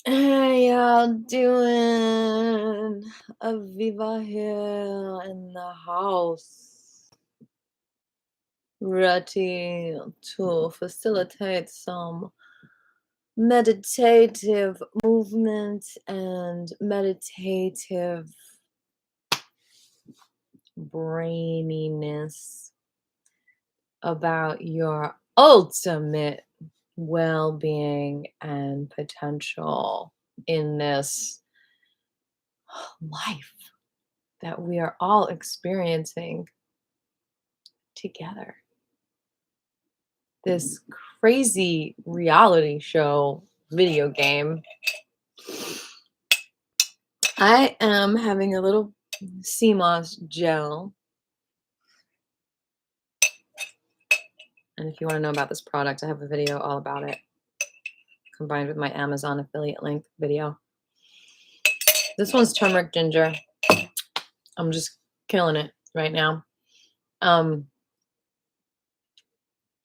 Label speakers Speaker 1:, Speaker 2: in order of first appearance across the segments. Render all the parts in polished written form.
Speaker 1: How y'all doing? Aviva here in the house, ready to facilitate some meditative movement and meditative braininess about your ultimate well-being and potential in this life that we are all experiencing together. This crazy reality show video game. I am having a little CMOS gel. And if you want to know about this product, I have a video all about it, combined with my Amazon affiliate link video. This one's turmeric ginger. I'm just killing it right now.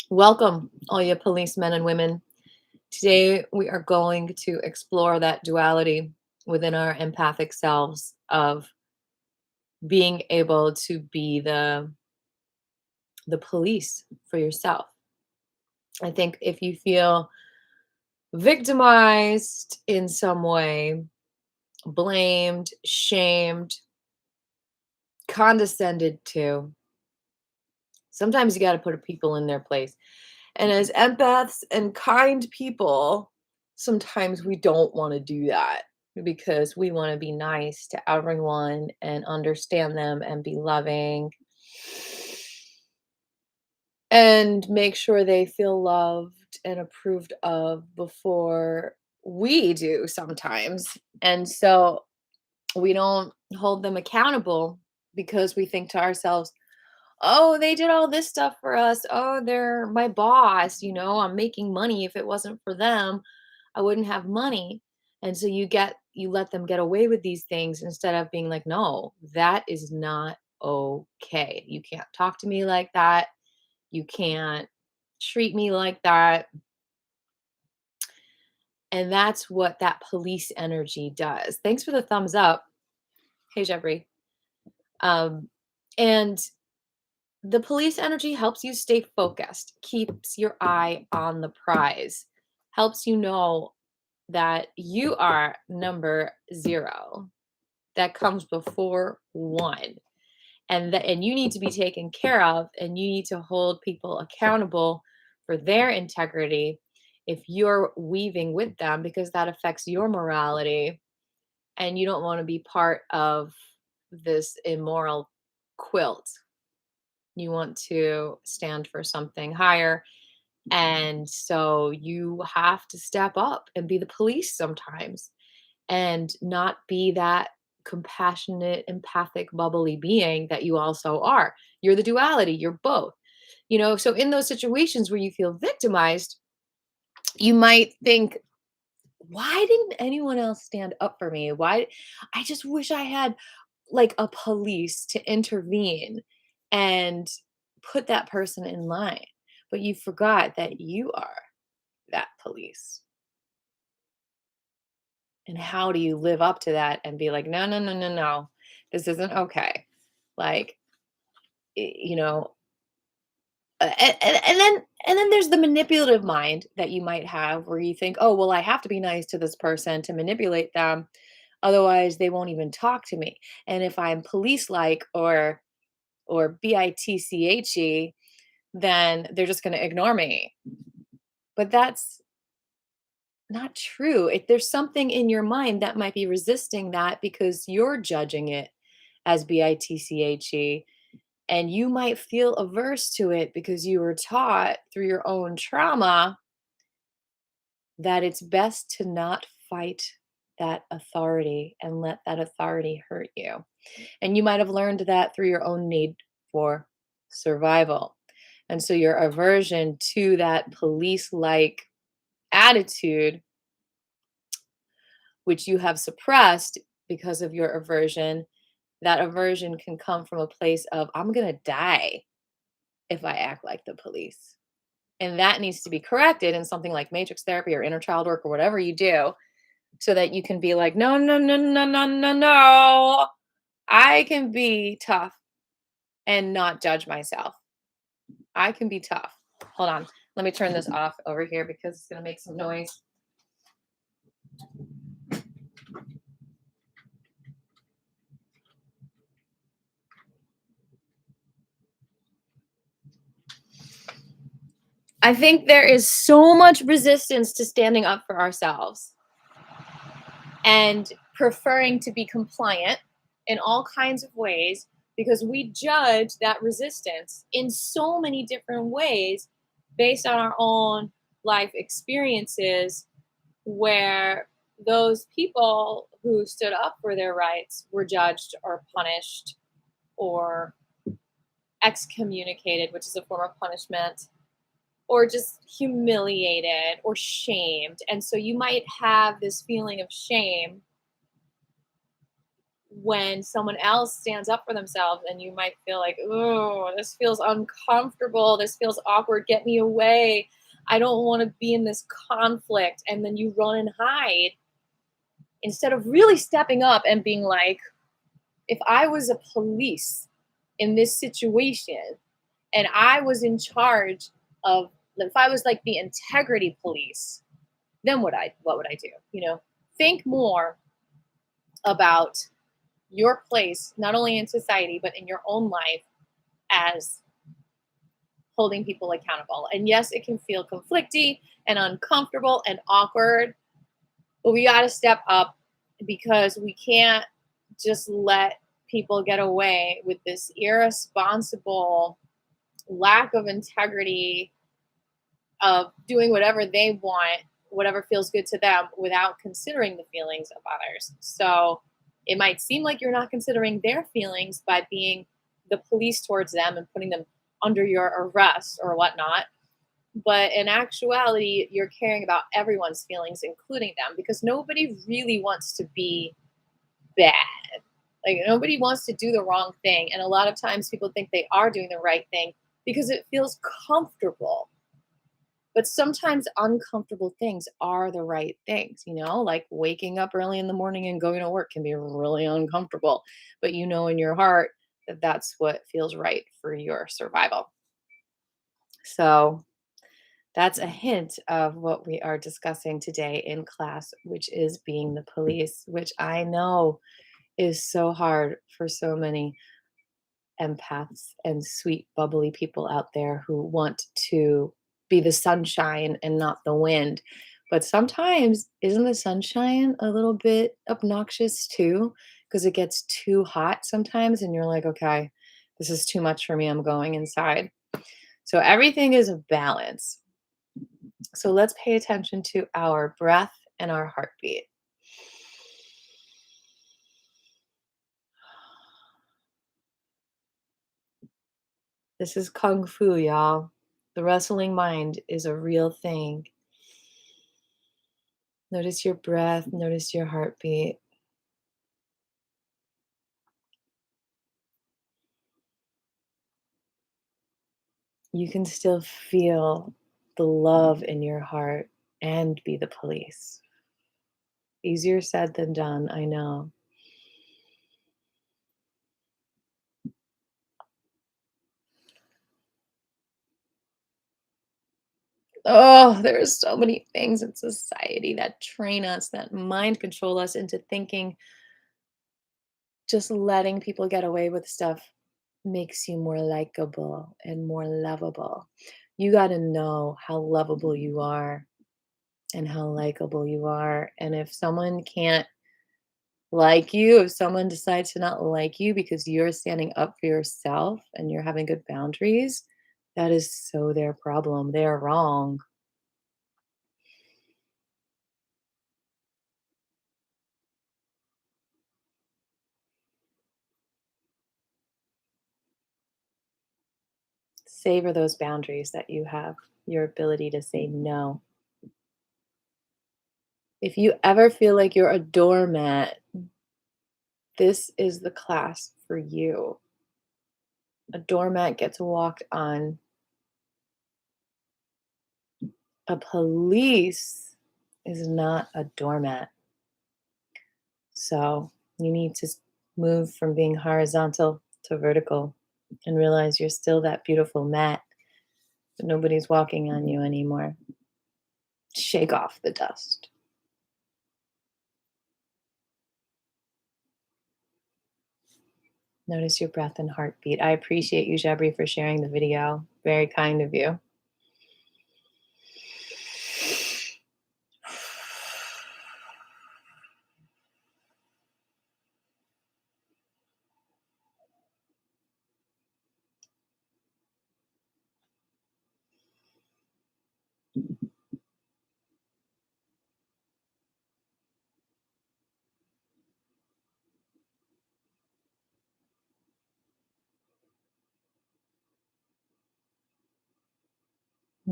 Speaker 1: Welcome, all you policemen and women. Today, we are going to explore that duality within our empathic selves of being able to be the police for yourself. I think if you feel victimized in some way, blamed, shamed, condescended to, sometimes you got to put people in their place. And as empaths and kind people, sometimes we don't want to do that because we want to be nice to everyone and understand them and be loving and make sure they feel loved and approved of before we do sometimes. And so we don't hold them accountable because we think to ourselves, oh, they did all this stuff for us. Oh, they're my boss. I'm making money. If it wasn't for them, I wouldn't have money. And so you let them get away with these things instead of being like, no, that is not okay. You can't talk to me like that. You can't treat me like that. And that's what that police energy does. Thanks for the thumbs up. Hey, Jeffrey. And the police energy helps you stay focused, keeps your eye on the prize, helps you know that you are number 0. That comes before 1. And you need to be taken care of, and you need to hold people accountable for their integrity if you're weaving with them, because that affects your morality, and you don't want to be part of this immoral quilt. You want to stand for something higher. And so you have to step up and be the police sometimes and not be that compassionate, empathic, bubbly being that you also are. You're the duality, you're both. So in those situations where you feel victimized, you might think, why didn't anyone else stand up for me? Why? I just wish I had like a police to intervene and put that person in line. But you forgot that you are that police. And how do you live up to that and be like, no, no, no, no, no, this isn't okay. Like, you know, and then there's the manipulative mind that you might have where you think, oh, well, I have to be nice to this person to manipulate them. Otherwise, they won't even talk to me. And if I'm police like or bitche, then they're just going to ignore me. But that's not true. If there's something in your mind that might be resisting that because you're judging it as bitche, and you might feel averse to it because you were taught through your own trauma that it's best to not fight that authority and let that authority hurt you. And you might have learned that through your own need for survival. And so your aversion to that police like attitude, which you have suppressed because of your aversion, that aversion can come from a place of, I'm going to die if I act like the police. And that needs to be corrected in something like matrix therapy or inner child work or whatever you do so that you can be like, no, no, no, no, no, no, no. I can be tough and not judge myself. I can be tough. Hold on. Let me turn this off over here because it's going to make some noise. I think there is so much resistance to standing up for ourselves and preferring to be compliant in all kinds of ways because we judge that resistance in so many different ways based on our own life experiences where those people who stood up for their rights were judged or punished or excommunicated, which is a form of punishment, or just humiliated or shamed. And so you might have this feeling of shame when someone else stands up for themselves, and you might feel like, oh, this feels uncomfortable. This feels awkward. Get me away. I don't want to be in this conflict. And then you run and hide instead of really stepping up and being like, if I was a police in this situation and I was in charge of, if I was like the integrity police, then what would I do? Think more about your place, not only in society, but in your own life as holding people accountable. And yes, it can feel conflicty and uncomfortable and awkward, but we got to step up because we can't just let people get away with this irresponsible lack of integrity of doing whatever they want, whatever feels good to them, without considering the feelings of others. So it might seem like you're not considering their feelings by being the police towards them and putting them under your arrest or whatnot. But in actuality, you're caring about everyone's feelings, including them, because nobody really wants to be bad. Like, nobody wants to do the wrong thing. And a lot of times people think they are doing the right thing because it feels comfortable. But sometimes uncomfortable things are the right things, like waking up early in the morning and going to work can be really uncomfortable. But you know in your heart that that's what feels right for your survival. So that's a hint of what we are discussing today in class, which is being the police, which I know is so hard for so many empaths and sweet, bubbly people out there who want to be the sunshine and not the wind. But sometimes, isn't the sunshine a little bit obnoxious too? Because it gets too hot sometimes, and you're like, okay, this is too much for me. I'm going inside. So everything is a balance. So let's pay attention to our breath and our heartbeat. This is Kung Fu, y'all. The wrestling mind is a real thing. Notice your breath, notice your heartbeat. You can still feel the love in your heart and be the police. Easier said than done, I know. Oh, there are so many things in society that train us, that mind control us into thinking just letting people get away with stuff makes you more likable and more lovable. You got to know how lovable you are and how likable you are. And if someone can't like you, if someone decides to not like you because you're standing up for yourself and you're having good boundaries, that is so their problem. They're wrong. Savor those boundaries that you have, your ability to say no. If you ever feel like you're a doormat, this is the class for you. A doormat gets walked on. A police is not a doormat. So you need to move from being horizontal to vertical and realize you're still that beautiful mat, but nobody's walking on you anymore. Shake off the dust. Notice your breath and heartbeat. I appreciate you, Jabri, for sharing the video. Very kind of you.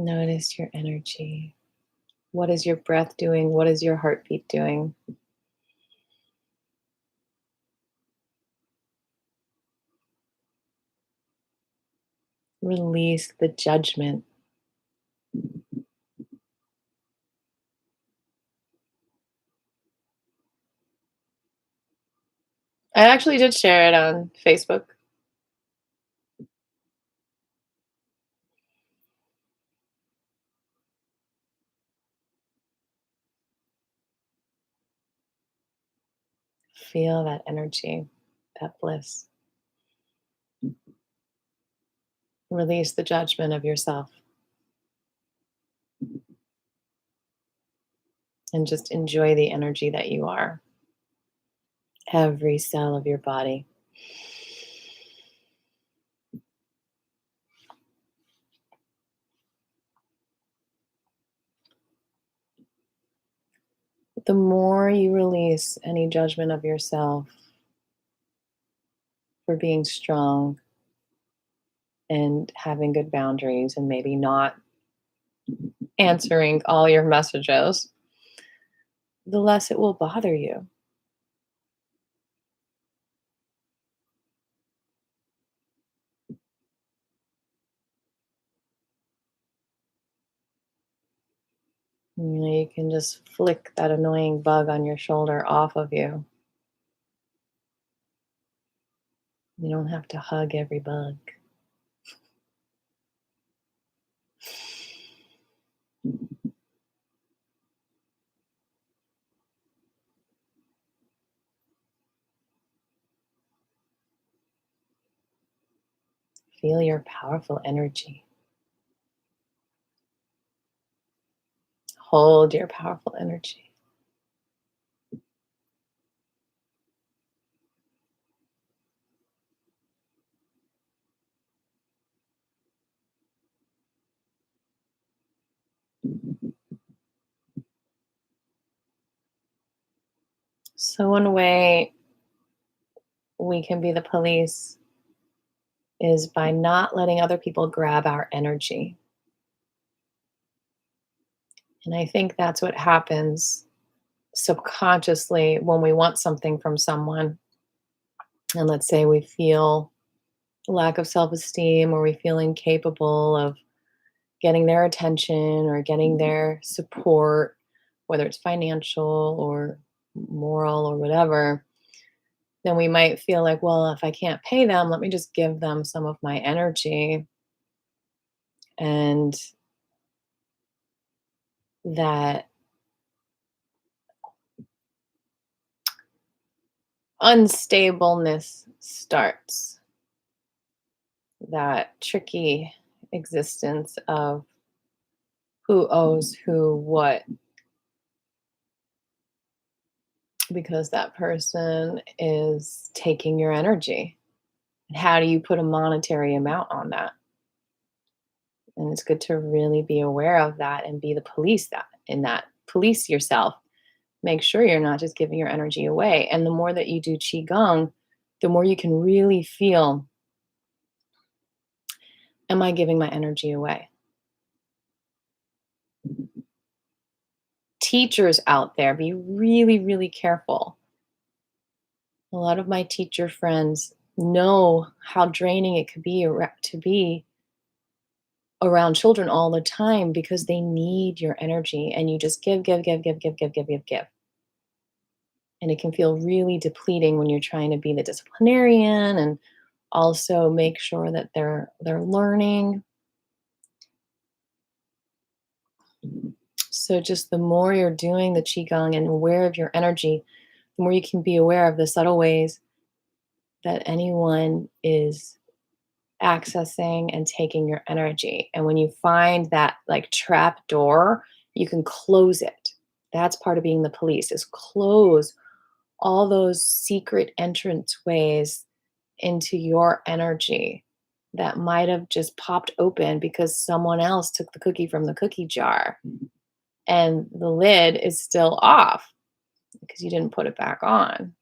Speaker 1: Notice your energy. What is your breath doing? What is your heartbeat doing? Release the judgment. I actually did share it on Facebook. Feel that energy, that bliss. Release the judgment of yourself and just enjoy the energy that you are. Every cell of your body. The more you release any judgment of yourself for being strong and having good boundaries and maybe not answering all your messages, the less it will bother you. You can just flick that annoying bug on your shoulder off of you. You don't have to hug every bug. Feel your powerful energy. Hold your powerful energy. So, one way we can be the police is by not letting other people grab our energy. And I think that's what happens subconsciously when we want something from someone. And let's say we feel lack of self esteem or we feel incapable of getting their attention or getting their support, whether it's financial or moral or whatever, then we might feel like, well, if I can't pay them, let me just give them some of my energy. And that unstableness starts, that tricky existence of who owes who what, because that person is taking your energy. And how do you put a monetary amount on that? And it's good to really be aware of that and be the police that in that. Police yourself. Make sure you're not just giving your energy away. And the more that you do qigong, the more you can really feel, am I giving my energy away? Teachers out there, be really, really careful. A lot of my teacher friends know how draining it could be to be around children all the time because they need your energy and you just give, give, give, give, give, give, give, give, give. And it can feel really depleting when you're trying to be the disciplinarian and also make sure that they're learning. So just the more you're doing the qigong and aware of your energy, the more you can be aware of the subtle ways that anyone is accessing and taking your energy. And when you find that like trap door, you can close it. That's part of being the police, is close all those secret entrance ways into your energy that might have just popped open because someone else took the cookie from the cookie jar and the lid is still off because you didn't put it back on.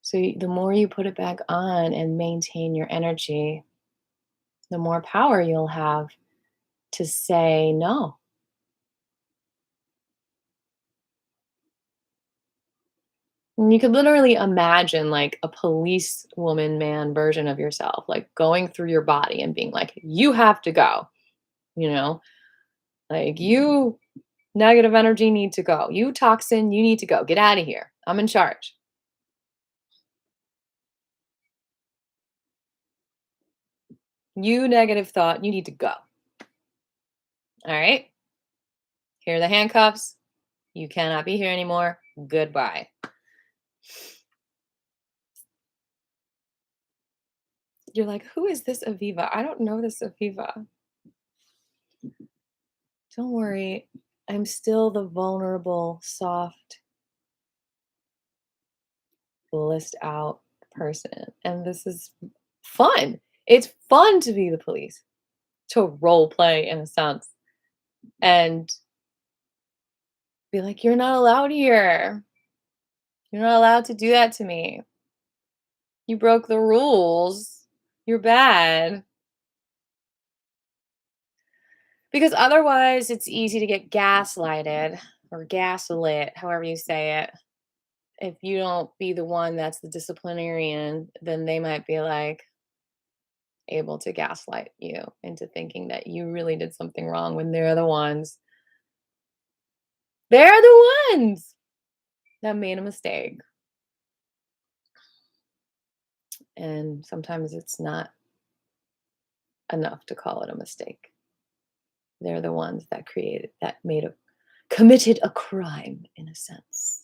Speaker 1: So the more you put it back on and maintain your energy, the more power you'll have to say no. And you could literally imagine like a police woman man version of yourself, like going through your body and being like, you have to go, you know, like you negative energy need to go. You toxin, you need to go. Get out of here. I'm in charge. You negative thought, you need to go. All right. Here are the handcuffs. You cannot be here anymore. Goodbye. You're like, who is this Aviva? I don't know this Aviva. Don't worry. I'm still the vulnerable, soft, blissed out person. And this is fun. It's fun to be the police, to role play in a sense, and be like, you're not allowed here. You're not allowed to do that to me. You broke the rules. You're bad. Because otherwise, it's easy to get gaslighted or gaslit, however you say it. If you don't be the one that's the disciplinarian, then they might be like able to gaslight you into thinking that you really did something wrong when they're the ones that made a mistake. And sometimes it's not enough to call it a mistake. They're the ones that committed a crime in a sense.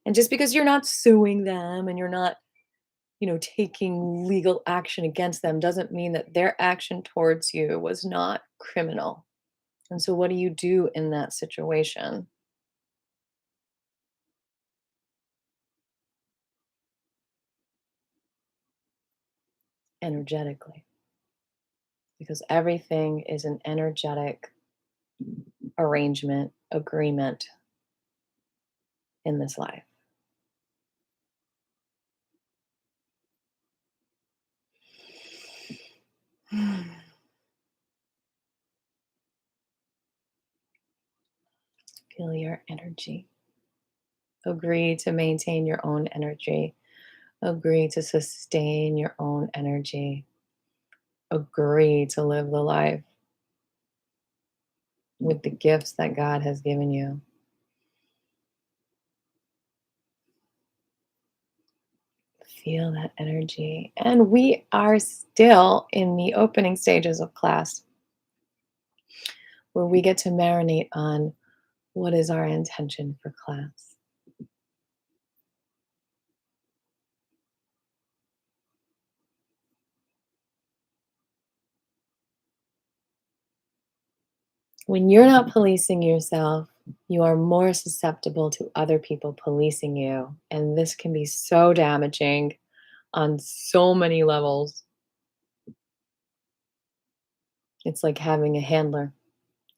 Speaker 1: And just because you're not suing them and you're not, taking legal action against them doesn't mean that their action towards you was not criminal. And so what do you do in that situation? Energetically, because everything is an energetic arrangement, agreement in this life. Feel your energy. Agree to maintain your own energy. Agree to sustain your own energy. Agree to live the life with the gifts that God has given you. Feel that energy. And we are still in the opening stages of class where we get to marinate on what is our intention for class. When you're not policing yourself, you are more susceptible to other people policing you. And this can be so damaging on so many levels. It's like having a handler,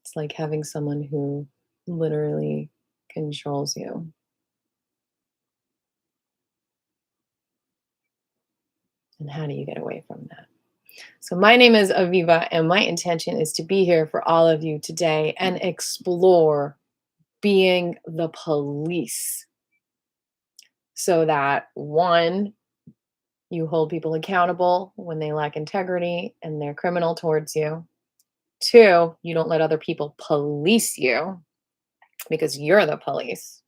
Speaker 1: it's like having someone who literally controls you. And how do you get away from that? So, my name is Aviva, and my intention is to be here for all of you today and explore being the police so that one, you hold people accountable when they lack integrity and they're criminal towards you. Two, you don't let other people police you because you're the police.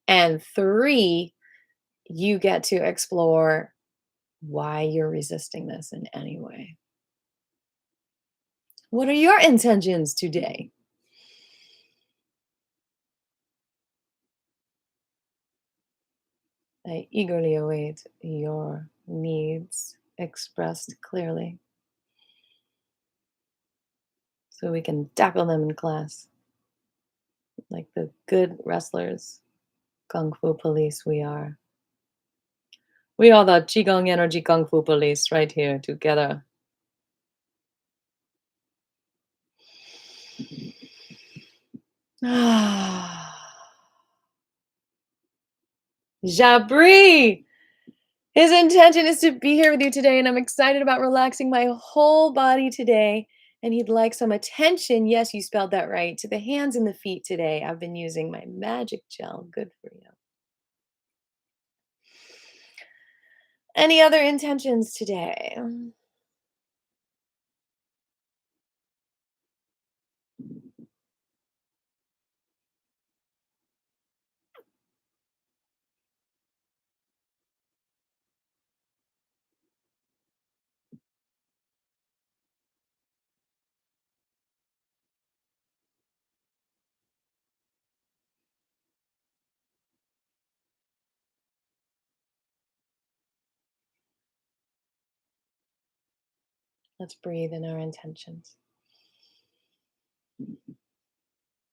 Speaker 1: And 3, you get to explore why you're resisting this in any way. What are your intentions today? I eagerly await your needs expressed clearly so we can tackle them in class like the good wrestlers, Kung Fu police we are. We are the Qigong energy Kung Fu police right here together. Jabri! His intention is to be here with you today, and I'm excited about relaxing my whole body today. And he'd like some attention. Yes, you spelled that right. To the hands and the feet today. I've been using my magic gel. Good for you. Any other intentions today? Let's breathe in our intentions.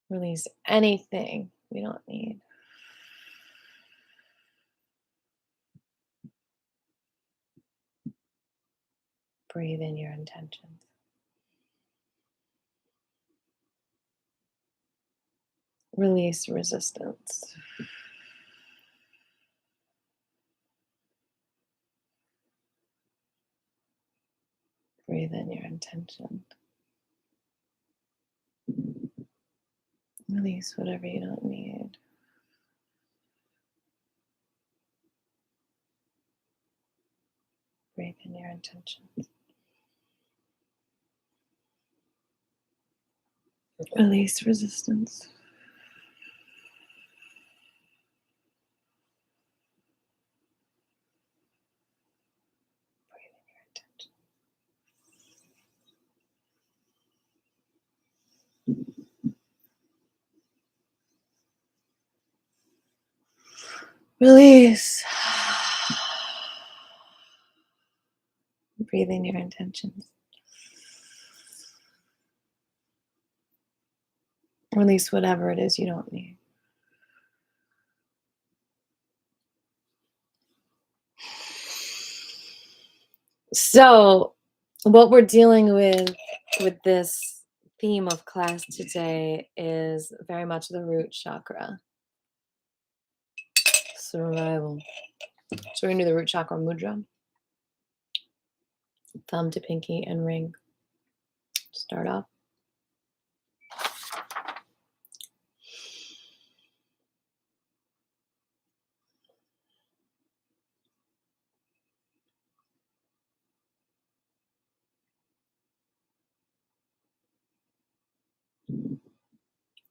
Speaker 1: Release anything we don't need. Breathe in your intentions. Release resistance. Breathe in your intention. Release whatever you don't need. Breathe in your intentions. Release resistance. Breathe in your intention. Release. Breathe in your intentions. Release whatever it is you don't need. So, what we're dealing with this theme of class today is very much the root chakra. Survival. So we're going to do the root chakra mudra. Thumb to pinky and ring. Start off.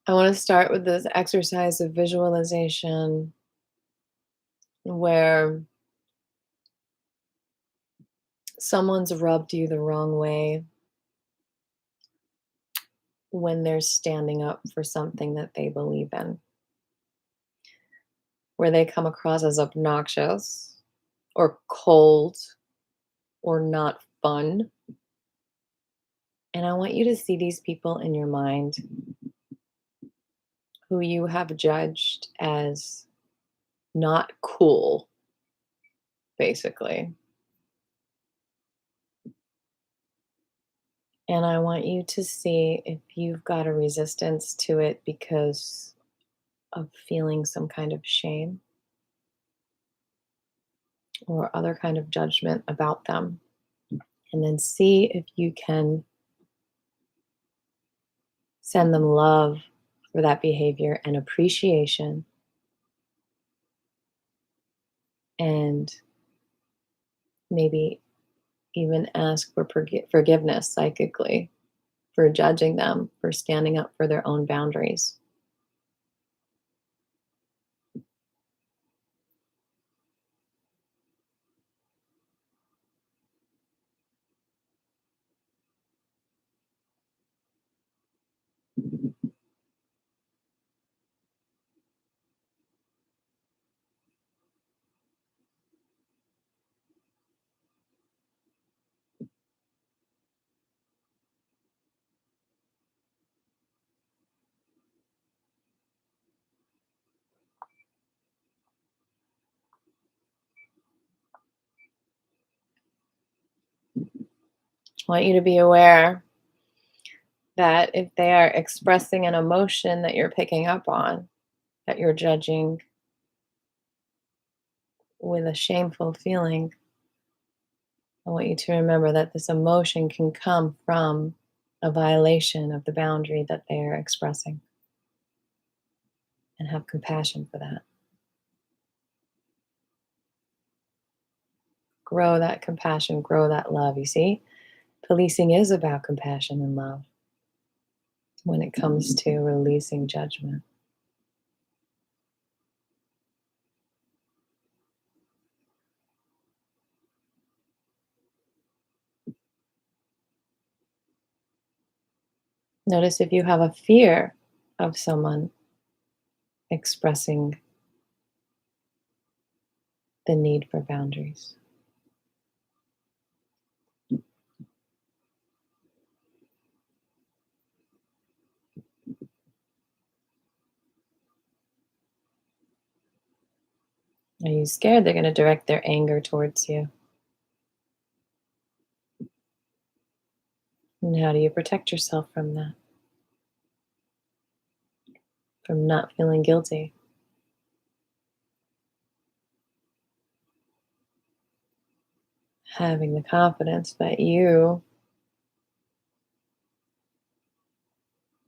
Speaker 1: I want to start with this exercise of visualization where someone's rubbed you the wrong way when they're standing up for something that they believe in, where they come across as obnoxious or cold or not fun. And I want you to see these people in your mind who you have judged as not cool, basically. And I want you to see if you've got a resistance to it because of feeling some kind of shame or other kind of judgment about them. And then see if you can send them love for that behavior and appreciation, and maybe even ask for forgiveness psychically for judging them, for standing up for their own boundaries. want you to be aware that if they are expressing an emotion that you're picking up on, that you're judging with a shameful feeling, I want you to remember that this emotion can come from a violation of the boundary that they are expressing, and have compassion for that. Grow that compassion, grow that love. You see, policing is about compassion and love when it comes to releasing judgment. Notice if you have a fear of someone expressing the need for boundaries. Are you scared they're going to direct their anger towards you? And how do you protect yourself from that? From not feeling guilty? Having the confidence that you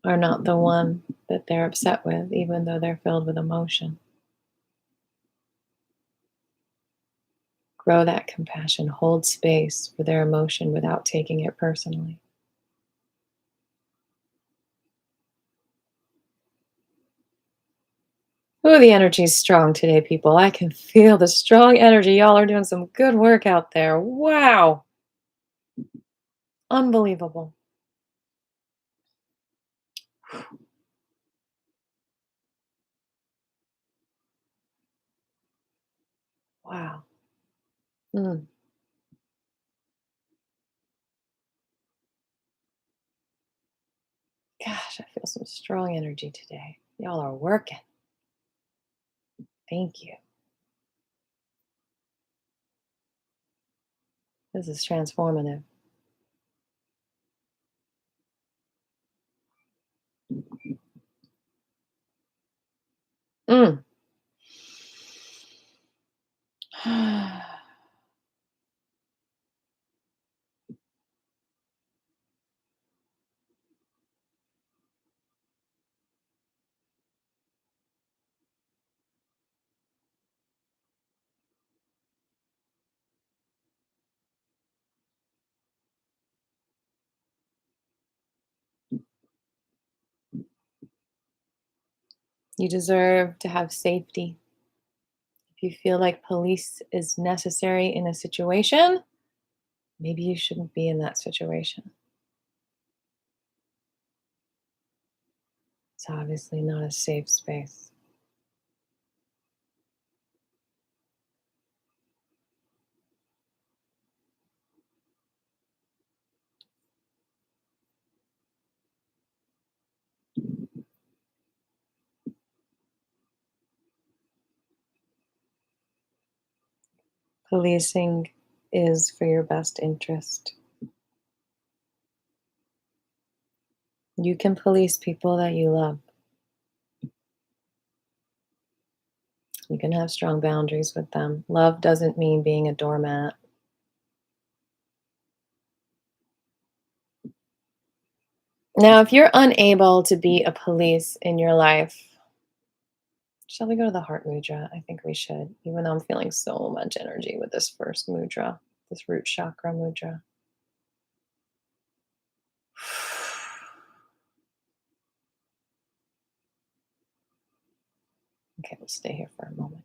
Speaker 1: are not the one that they're upset with, even though they're filled with emotion. Grow that compassion, hold space for their emotion without taking it personally. Oh, the energy is strong today, people. I can feel the strong energy. Y'all are doing some good work out there. Wow. Unbelievable. Wow. Mm. Gosh, I feel some strong energy today. Y'all are working. Thank you. This is transformative. Mm. You deserve to have safety. If you feel like police is necessary in a situation, maybe you shouldn't be in that situation. It's obviously not a safe space. Policing is for your best interest. You can police people that you love. You can have strong boundaries with them. Love doesn't mean being a doormat. Now, if you're unable to be a police in your life, shall we go to the Heart Mudra? I think we should, even though I'm feeling so much energy with this first mudra, this root chakra mudra. Okay, we'll stay here for a moment.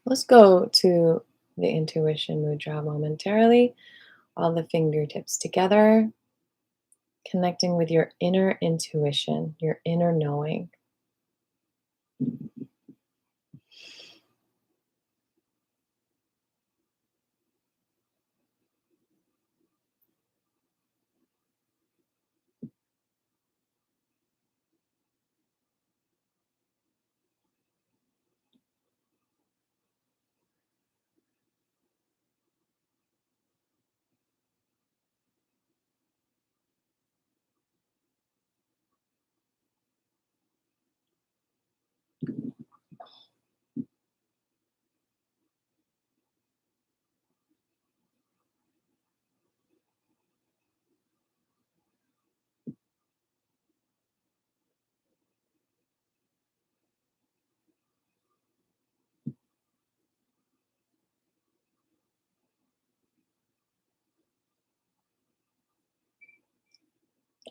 Speaker 1: Let's go to the intuition mudra momentarily. All the fingertips together. connecting with your inner intuition, your inner knowing.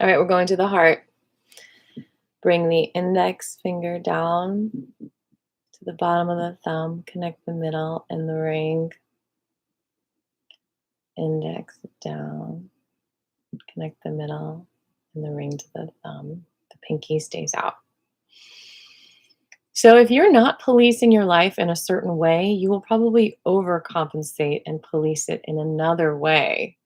Speaker 1: All right, we're going to the heart. Bring the index finger down to the bottom of the thumb, connect the middle and the ring. Index down, connect the middle and the ring to the thumb. The pinky stays out. So if you're not policing your life in a certain way, you will probably overcompensate and police it in another way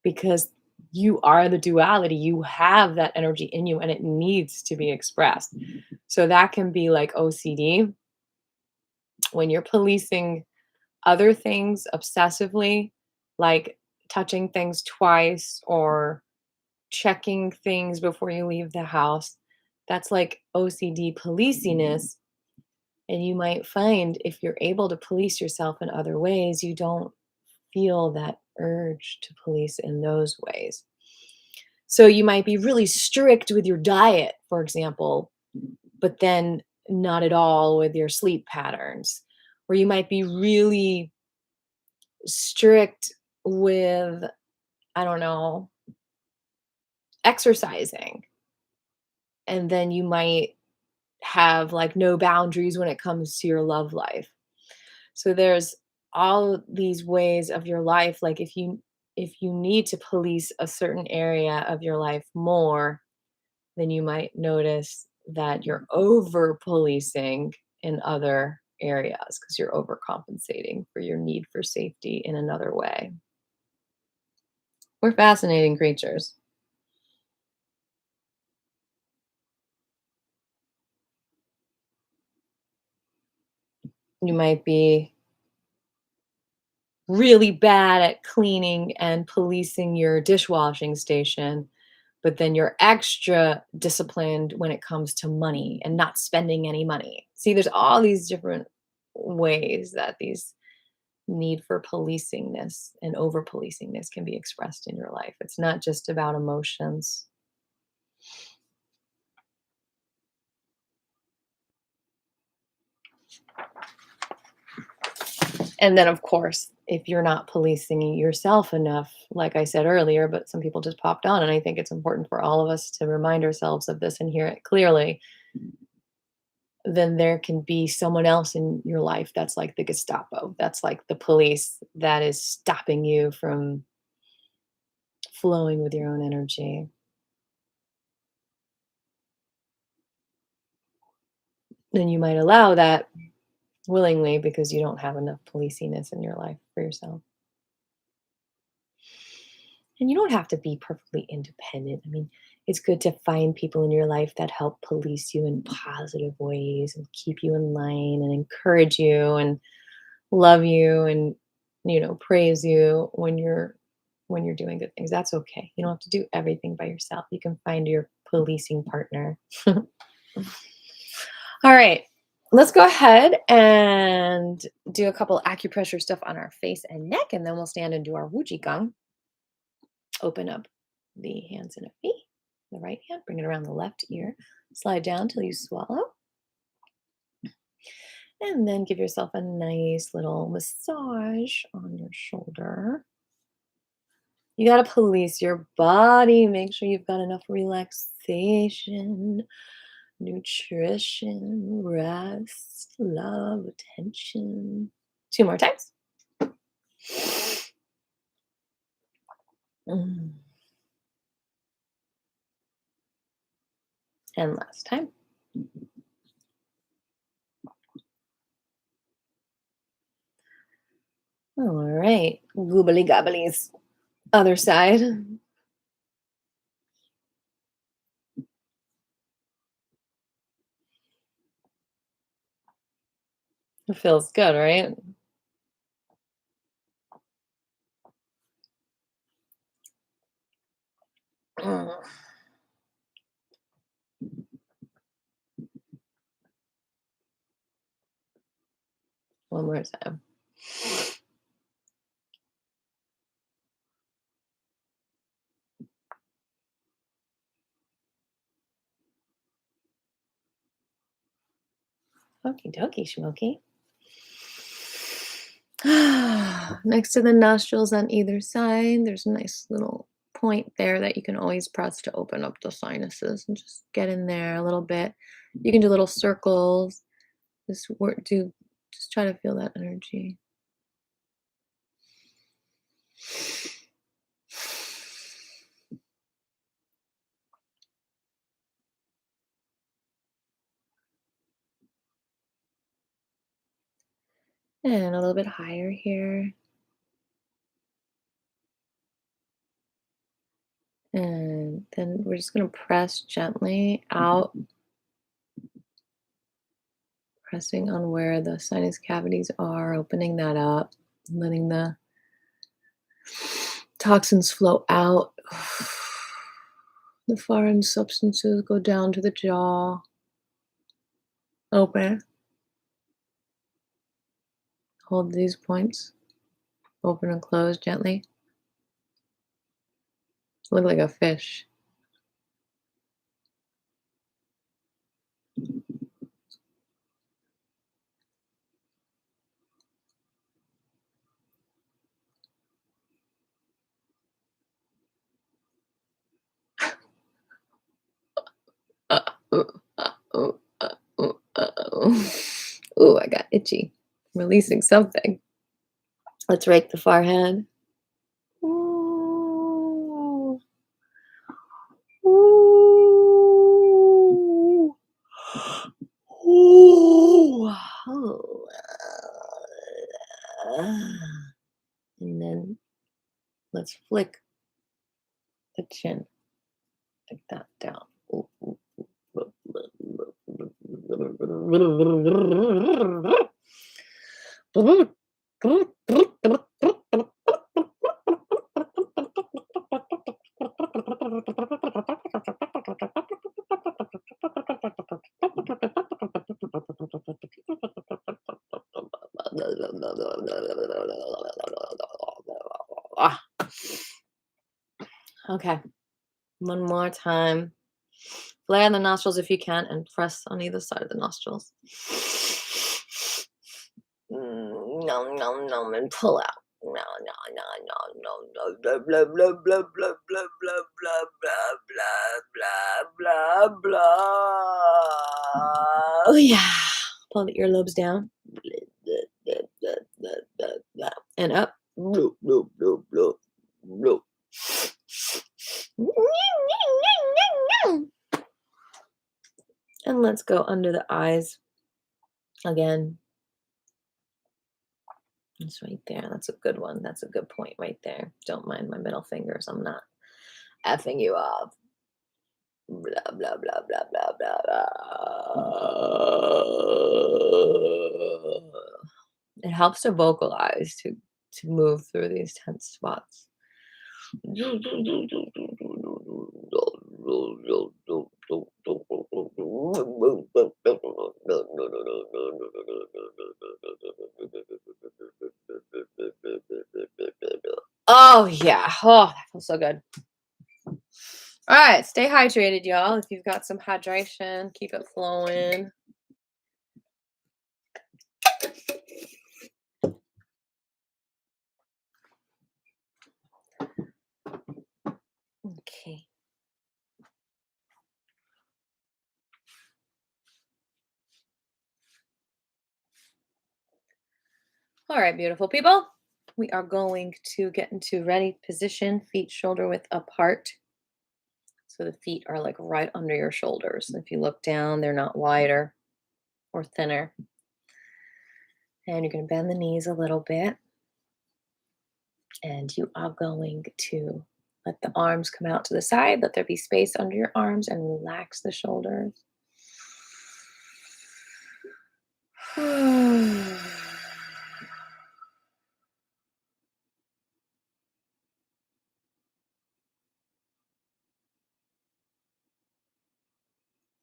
Speaker 1: because you are the duality. You have that energy in you and it needs to be expressed. So that can be like OCD when you're policing other things obsessively, like touching things twice or checking things before you leave the house. That's like OCD policiness. And you might find if you're able to police yourself in other ways, you don't feel that urge to police in those ways. So you might be really strict with your diet, for example, but then not at all with your sleep patterns. Or you might be really strict with, I don't know, exercising. And then you might have like no boundaries when it comes to your love life. So there's all these ways of your life. Like if you need to police a certain area of your life more, then you might notice that you're over policing in other areas because you're overcompensating for your need for safety in another way. We're fascinating creatures. You might be really bad at cleaning and policing your dishwashing station, but then you're extra disciplined when it comes to money and not spending any money. See, there's all these different ways that these need for policingness and over policingness can be expressed in your life. It's not just about emotions. And then, of course, if you're not policing yourself enough, like I said earlier, but some people just popped on, and I think it's important for all of us to remind ourselves of this and hear it clearly, then there can be someone else in your life that's like the Gestapo, that's like the police that is stopping you from flowing with your own energy. And you might allow that willingly because you don't have enough policiness in your life for yourself. And you don't have to be perfectly independent. I mean, it's good to find people in your life that help police you in positive ways and keep you in line and encourage you and love you and praise you when you're doing good things. That's okay. You don't have to do everything by yourself. You can find your policing partner. All right. Let's go ahead and do a couple acupressure stuff on our face and neck, and then we'll stand and do our Wuji Gong. Open up the hands and feet. The right hand, bring it around the left ear. Slide down till you swallow. And then give yourself a nice little massage on your shoulder. You got to police your body. Make sure you've got enough relaxation, nutrition, rest, love, attention. Two more times. And last time. All right. Goobly gobblies. Other side. It feels good, right? Mm. One more time. Okie dokie, Schmokey. Next to the nostrils on either side, there's a nice little point there that you can always press to open up the sinuses and just get in there a little bit. You can do little circles. Just try to feel that energy. And a little bit higher here. And then we're just going to press gently out, pressing on where the sinus cavities are, opening that up, letting the toxins flow out. The foreign substances go down to the jaw. Open. Hold these points. Open and close gently. Look like a fish. Oh, I got itchy. Releasing something. Let's rake the forehead. Ooh. Ooh. Ooh. Oh. And then let's flick the chin like that down. Ooh, ooh, ooh. Okay, one more time. Flare the nostrils if you can and press on either side of the nostrils. Nom, nom, nom, and pull out. No, no, no, no, no, no, blah, blah, blah, blah, blah, blah, blah, blah, blah, blah, blah, blah. Oh, yeah. Pull the earlobes down. And up. Bloop, bloop, bloop, bloop, bloop. And let's go under the eyes again. It's right there. That's a good one. That's a good point right there. Don't mind my middle fingers. I'm not effing you off. Blah, blah, blah, blah, blah, blah, blah. It helps to vocalize, to move through these tense spots. Oh, yeah. Oh, that feels so good. All right, stay hydrated, y'all. If you've got some hydration, keep it flowing. Okay. All right, beautiful people. We are going to get into ready position, feet shoulder width apart. So the feet are like right under your shoulders. If you look down, they're not wider or thinner. And you're going to bend the knees a little bit. And you are going to let the arms come out to the side. Let there be space under your arms and relax the shoulders.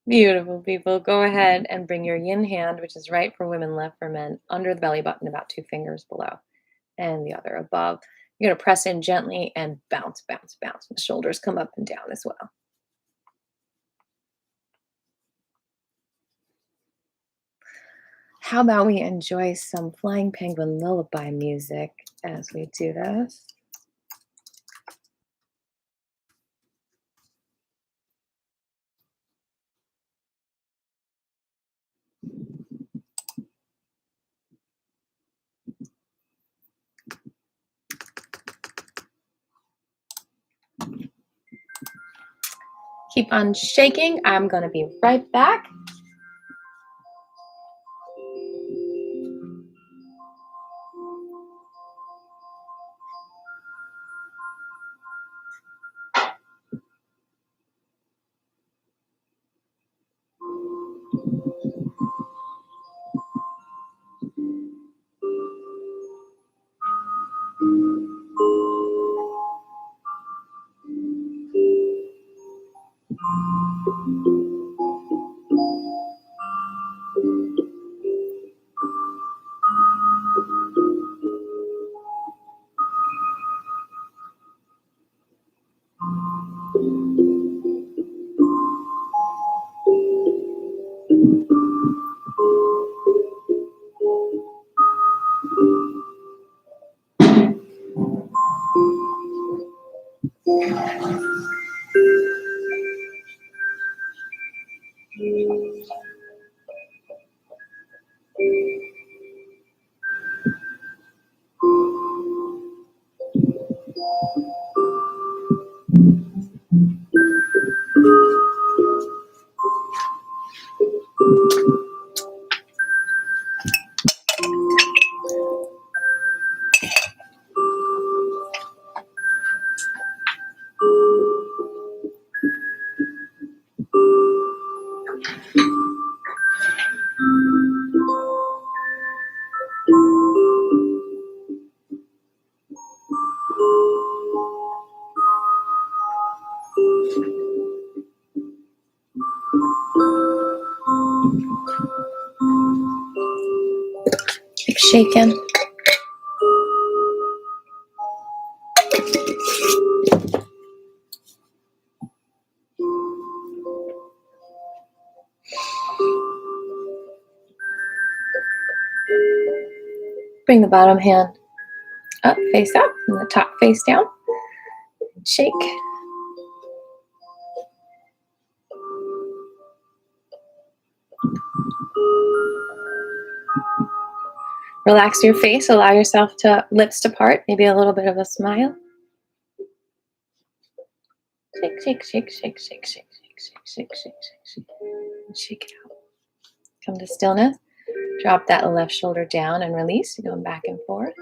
Speaker 1: Beautiful, people. Go ahead and bring your yin hand, which is right for women, left for men, under the belly button, about 2 fingers below, and the other above. You're going to press in gently and bounce, bounce, bounce. The shoulders come up and down as well. How about we enjoy some Flying Penguin lullaby music as we do this? Keep on shaking. I'm going to be right back. Keep shaking. Bring the bottom hand up, face up, and the top face down. Shake. Relax your face. Allow yourself to lips to part. Maybe a little bit of a smile. Shake, shake, shake, shake, shake, shake, shake, shake, shake, shake, shake, shake. Shake it out. Come to stillness. Drop that left shoulder down and release. You're going back and forth.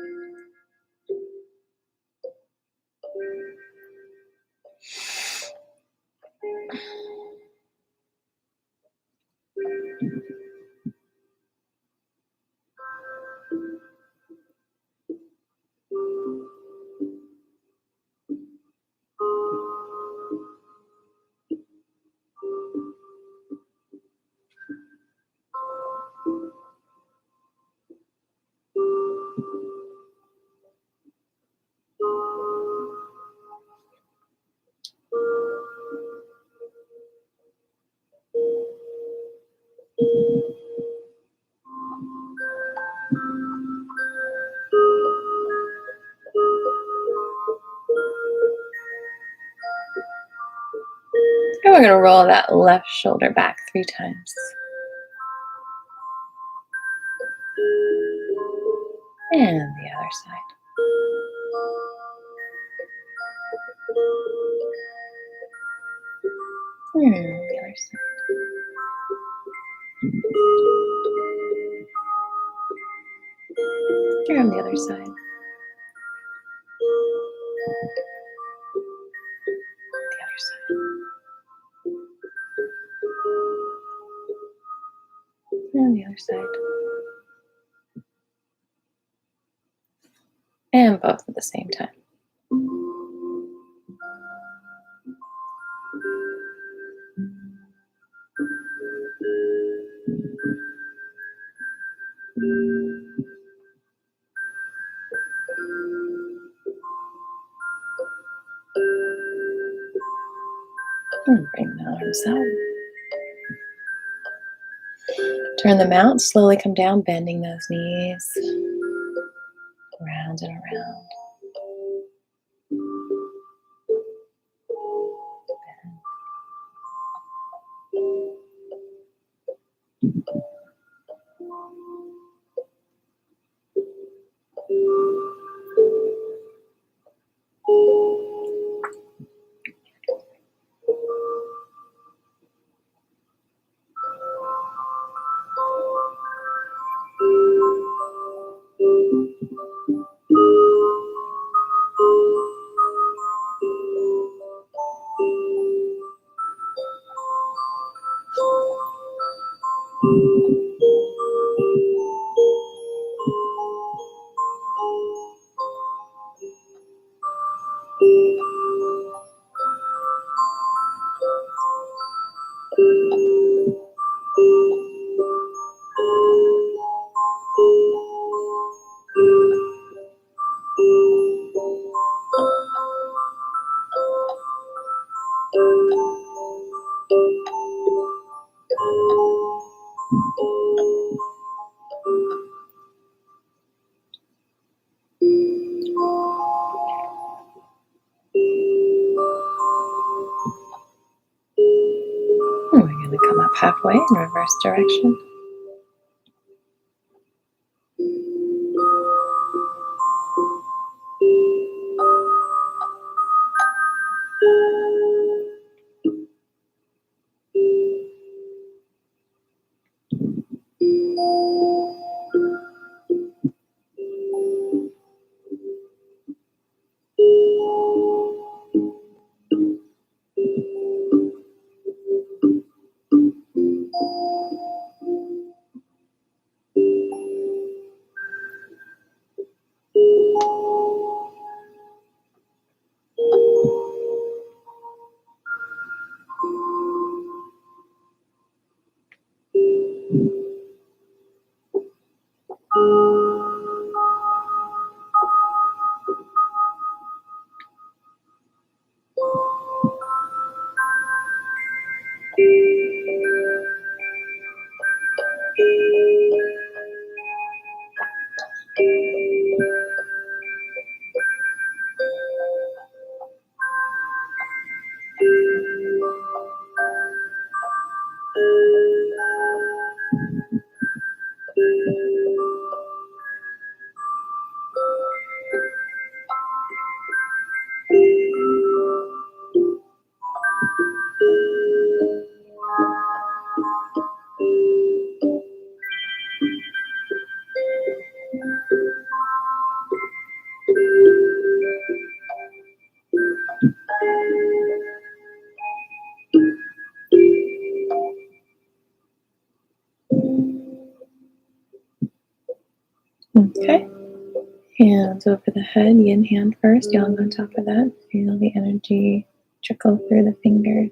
Speaker 1: And we're going to roll that left shoulder back 3 times. And the other side. And the other side. Here on the other side. The other side. And the other side. And both at the same time. And bring the arms up. Turn them out. Slowly come down, bending those knees. Round and around. And we're going to come up halfway in reverse direction. Okay. Hands over the head, yin hand first, yang on top of that. Feel the energy trickle through the fingers.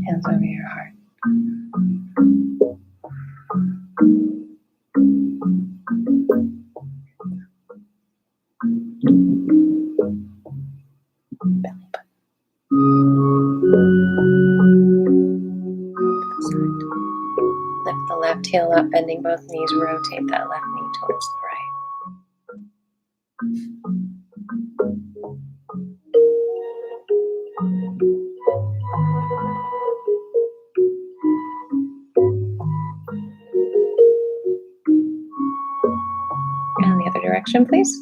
Speaker 1: Hands over your heart. that tail up, bending both knees, rotate that left knee towards the right. And the other direction, please.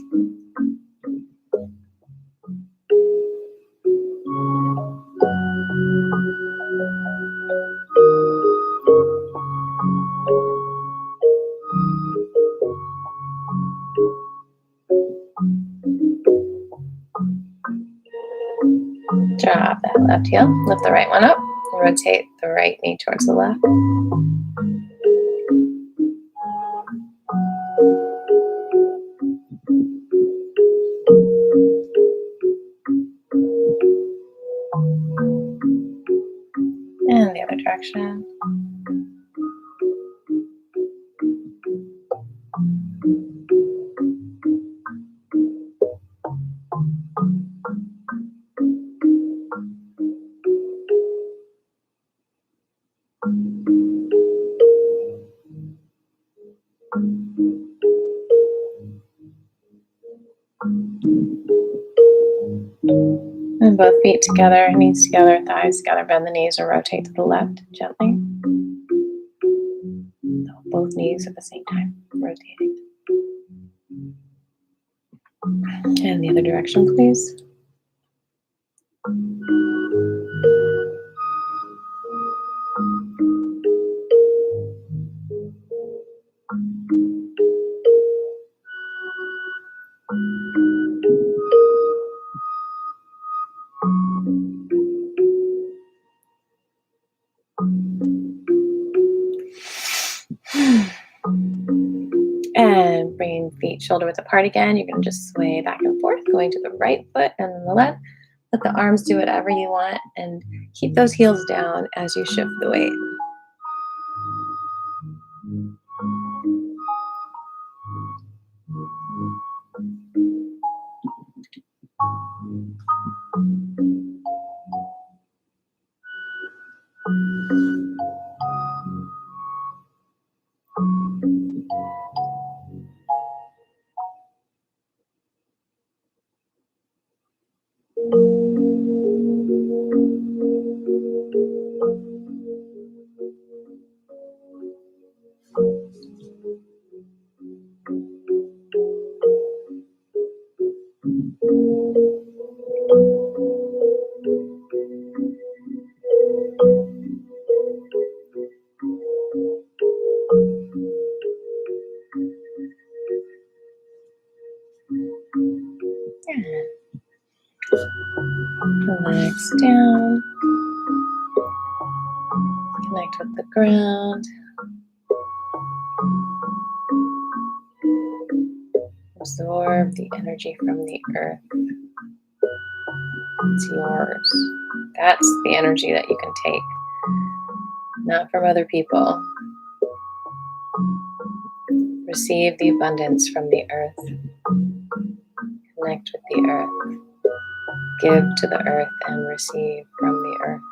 Speaker 1: Drop that left heel, lift the right one up, rotate the right knee towards the left. And the other direction. And both feet together, knees together, thighs together, bend the knees or rotate to the left gently. Both knees at the same time, rotating. And the other direction, please. And bringing feet shoulder width apart again. You're going to just sway back and forth, going to the right foot and then the left. Let the arms do whatever you want and keep those heels down as you shift the weight. Relax down. Connect with the ground. Absorb the energy from the earth. It's yours. That's the energy that you can take, not from other people. Receive the abundance from the earth. Connect with the earth. Give to the earth and receive from the earth.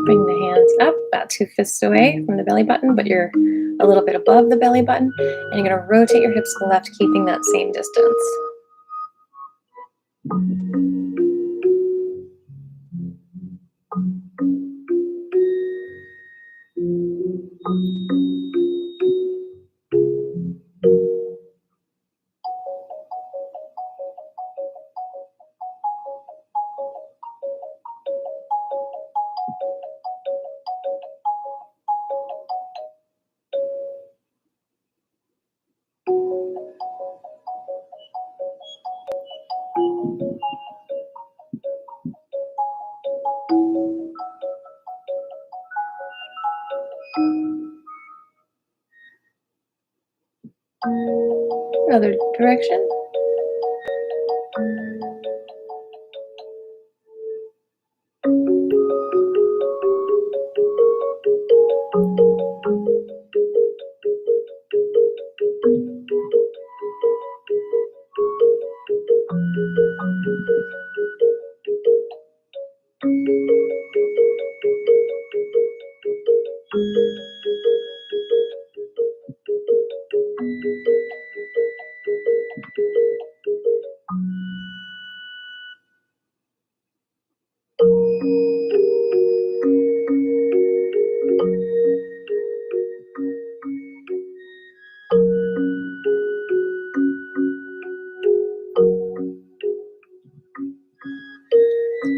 Speaker 1: Bring the hands up, about 2 fists away from the belly button, but you're a little bit above the belly button. And you're going to rotate your hips to the left, keeping that same distance. Other direction.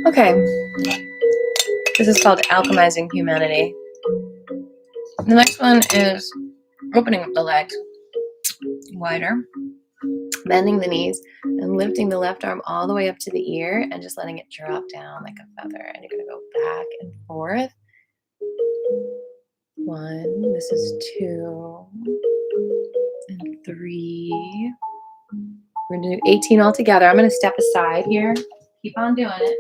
Speaker 1: Okay, this is called Alchemizing Humanity. The next one is opening up the legs wider, bending the knees, and lifting the left arm all the way up to the ear and just letting it drop down like a feather. And you're going to go back and forth. 1, this is 2, and 3. We're going to do 18 all together. I'm going to step aside here. Keep on doing it.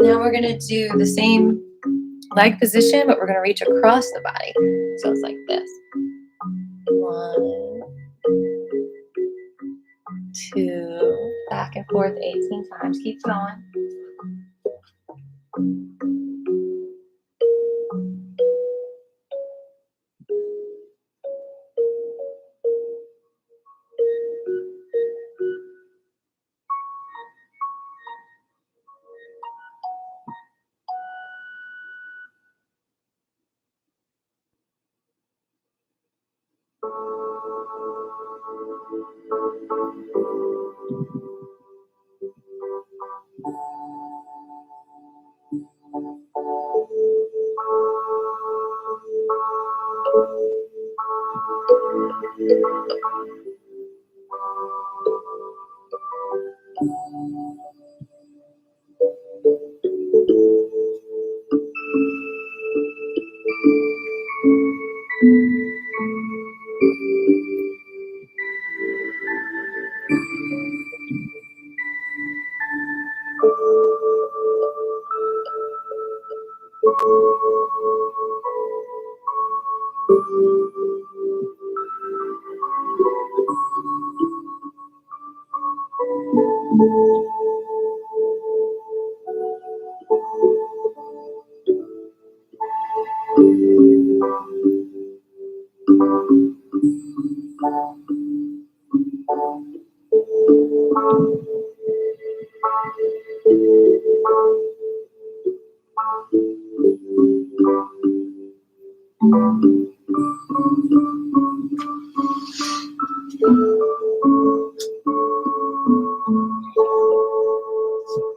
Speaker 1: Now we're going to do the same leg position, but we're going to reach across the body. So it's like this. 1, 2, back and forth 18 times. Keep going.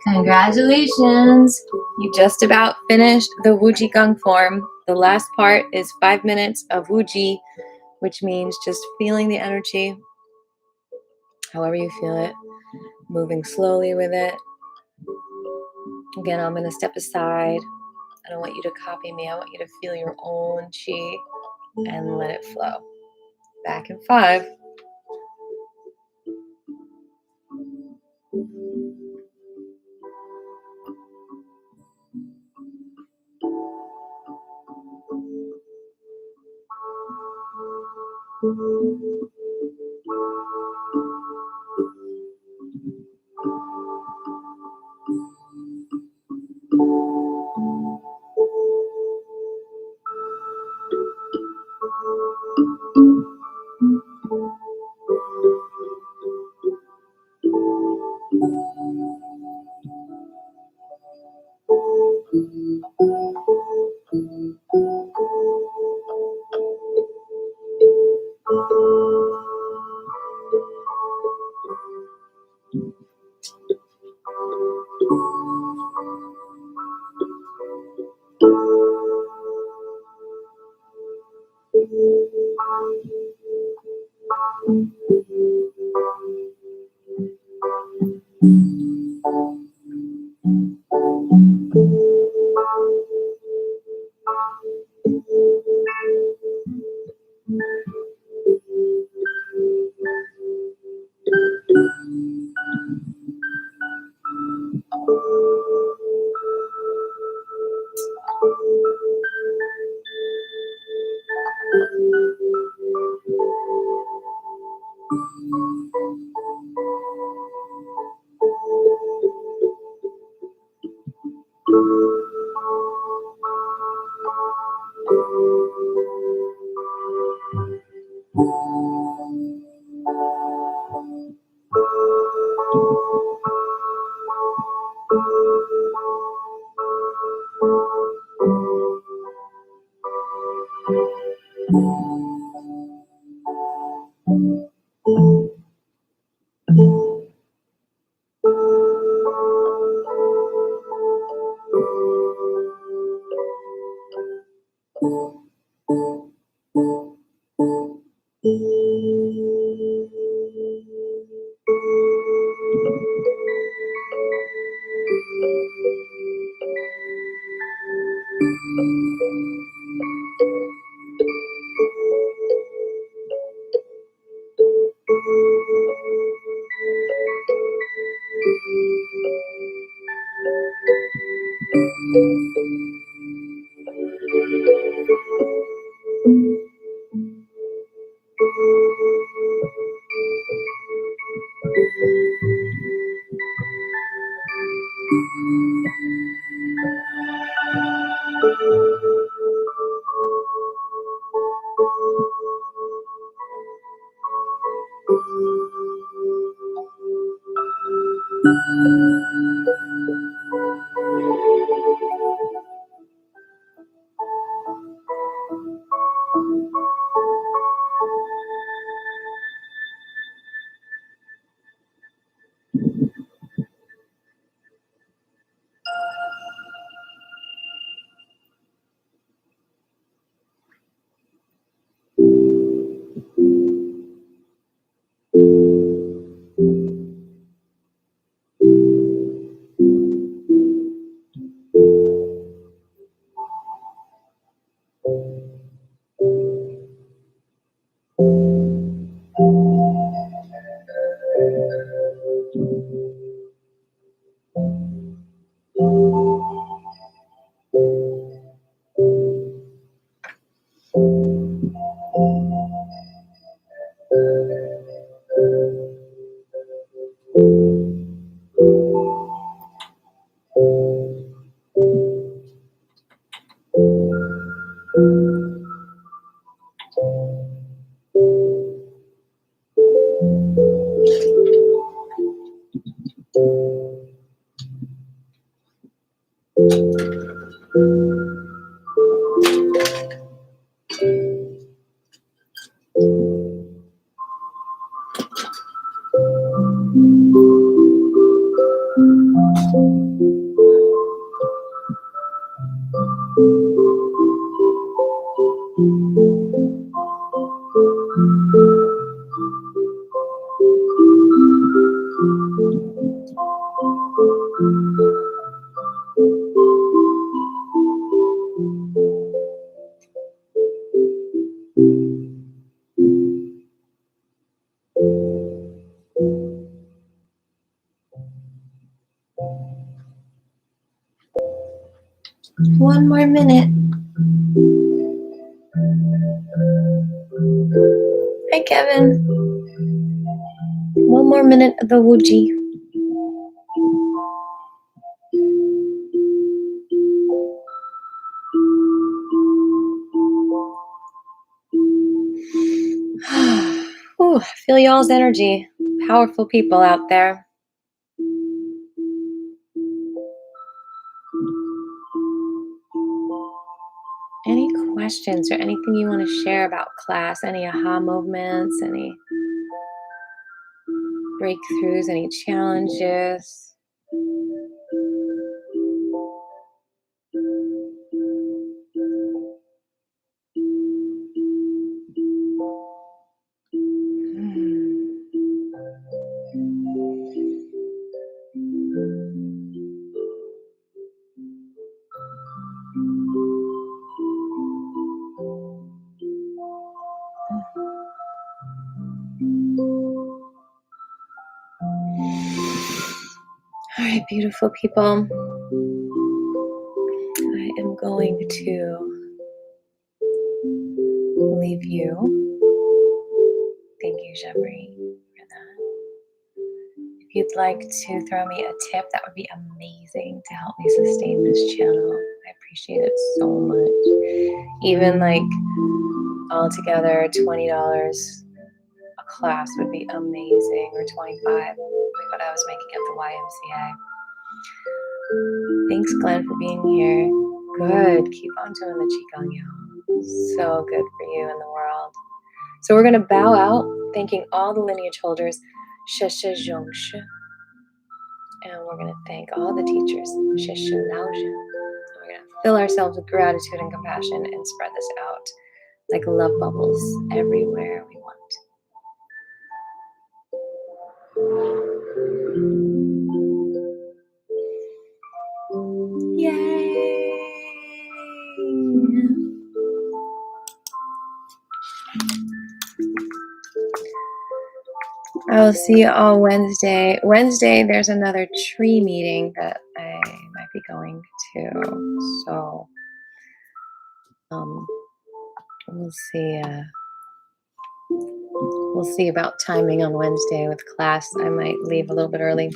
Speaker 1: Congratulations! You just about finished the Wuji Gong form. The last part is 5 minutes of Wuji, which means just feeling the energy, however you feel it, moving slowly with it. Again, I'm going to step aside. I don't want you to copy me. I want you to feel your own chi and let it flow. Back in 5. One more minute. Hi, Kevin. One more minute of the Wuji. Ooh, feel y'all's energy. Powerful people out there. Any questions or anything you want to share about class? Any aha moments? Any breakthroughs? Any challenges? All right, beautiful people. I am going to leave you. Thank you, Jeffrey, for that. If you'd like to throw me a tip, that would be amazing to help me sustain this channel. I appreciate it so much. Even like altogether, $20 a class would be amazing, or 25, like what I was making at the YMCA. Thanks, Glenn, for being here. Good. Keep on doing the Qigong, y'all. So good for you and the world. So we're going to bow out, thanking all the lineage holders. And we're going to thank all the teachers. We're going to fill ourselves with gratitude and compassion and spread this out like love bubbles everywhere we want. Yay! I will see you all Wednesday. Wednesday, there's another tree meeting that I might be going to. So, we'll see. We'll see about timing on Wednesday with class. I might leave a little bit early.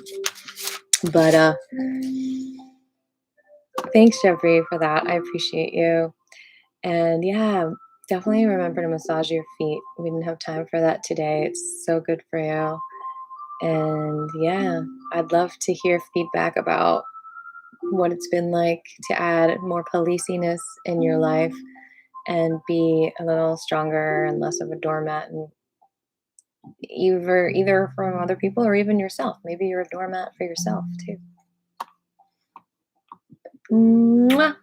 Speaker 1: But thanks, Jeffrey, for that. I appreciate you. And yeah, definitely remember to massage your feet. We didn't have time for that today. It's so good for you. And yeah, I'd love to hear feedback about what it's been like to add more policiness in your life and be a little stronger and less of a doormat, and either from other people or even yourself. Maybe you're a doormat for yourself too. Mwah.